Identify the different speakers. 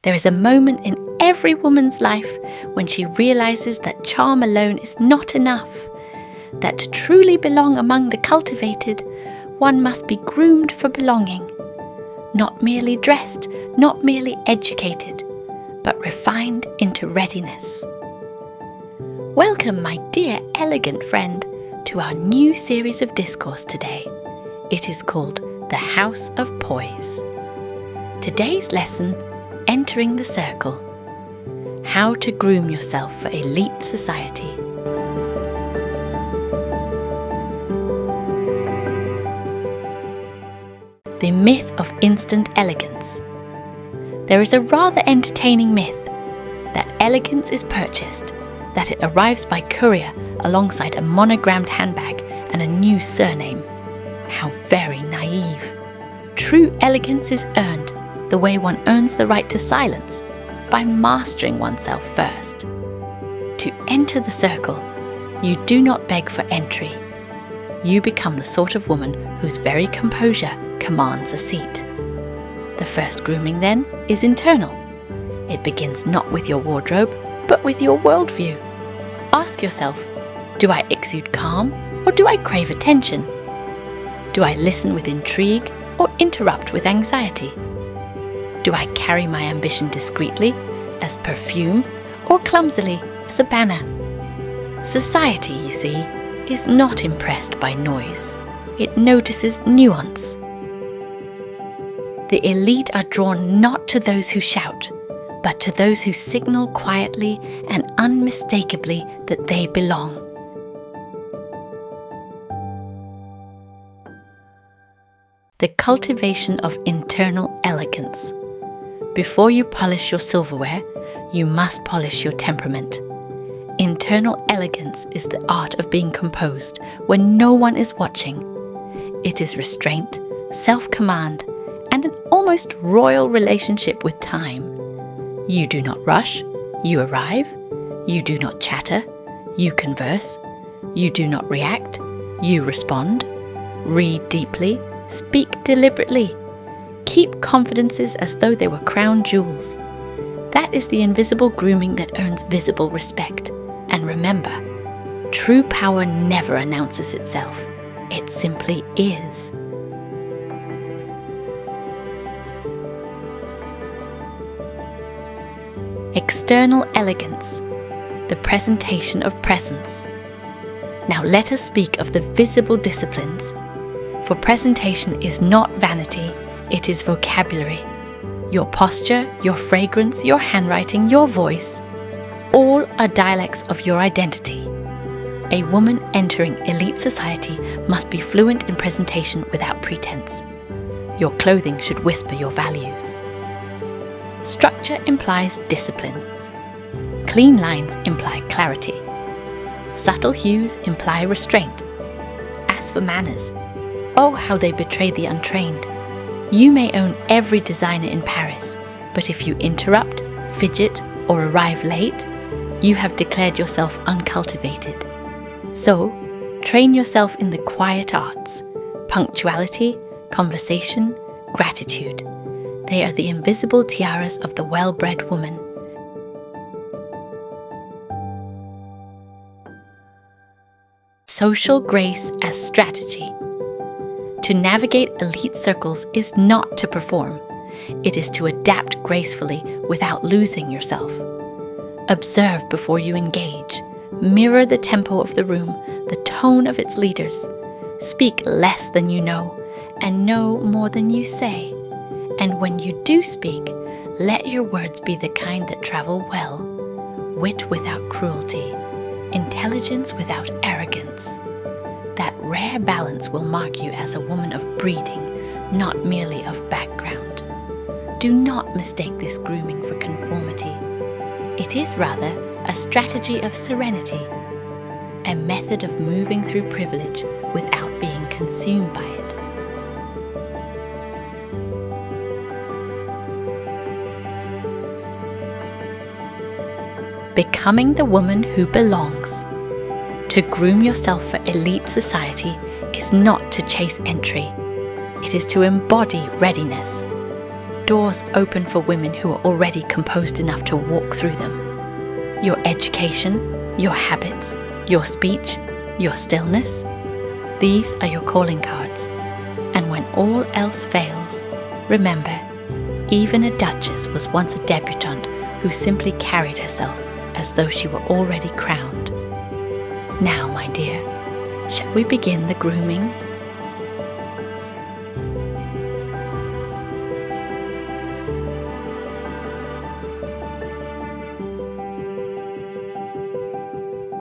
Speaker 1: There is a moment in every woman's life when she realizes that charm alone is not enough, that to truly belong among the cultivated, one must be groomed for belonging, not merely dressed, not merely educated, but refined into readiness. Welcome, my dear elegant friend, to our new series of discourse today. It is called The House of Poise. Today's lesson, Entering the Circle. How to groom yourself for elite society. The myth of instant elegance. There is a rather entertaining myth that elegance is purchased, that it arrives by courier alongside a monogrammed handbag and a new surname. How very naive. True elegance is earned the way one earns the right to silence, by mastering oneself first. To enter the circle, you do not beg for entry. You become the sort of woman whose very composure commands a seat. The first grooming, then, is internal. It begins not with your wardrobe, but with your worldview. Ask yourself, do I exude calm or do I crave attention? Do I listen with intrigue or interrupt with anxiety? Do I carry my ambition discreetly, as perfume, or clumsily, as a banner? Society, you see, is not impressed by noise. It notices nuance. The elite are drawn not to those who shout, but to those who signal quietly and unmistakably that they belong. The cultivation of internal elegance. Before you polish your silverware, you must polish your temperament. Internal elegance is the art of being composed when no one is watching. It is restraint, self-command, and an almost royal relationship with time. You do not rush, you arrive. You do not chatter, you converse. You do not react, you respond. Read deeply, speak deliberately. Keep confidences as though they were crown jewels. That is the invisible grooming that earns visible respect. And remember, true power never announces itself. It simply is. External elegance, the presentation of presence. Now let us speak of the visible disciplines. For presentation is not vanity, it is vocabulary. Your posture, your fragrance, your handwriting, your voice, all are dialects of your identity. A woman entering elite society must be fluent in presentation without pretense. Your clothing should whisper your values. Structure implies discipline. Clean lines imply clarity. Subtle hues imply restraint. As for manners, oh, how they betray the untrained. You may own every designer in Paris, but if you interrupt, fidget, or arrive late, you have declared yourself uncultivated. So, train yourself in the quiet arts, punctuality, conversation, gratitude. They are the invisible tiaras of the well-bred woman. Social grace as strategy. To navigate elite circles is not to perform. It is to adapt gracefully without losing yourself. Observe before you engage. Mirror the tempo of the room, the tone of its leaders. Speak less than you know, and know more than you say. And when you do speak, let your words be the kind that travel well. Wit without cruelty. Intelligence without arrogance. That rare balance will mark you as a woman of breeding, not merely of background. Do not mistake this grooming for conformity. It is rather a strategy of serenity, a method of moving through privilege without being consumed by it. Becoming the woman who belongs. To groom yourself for elite society is not to chase entry. It is to embody readiness. doors open for women who are already composed enough to walk through them. Your education, your habits, your speech, your stillness, these are your calling cards. And when all else fails, remember, even a duchess was once a debutante who simply carried herself as though she were already crowned. Now, my dear, shall we begin the grooming?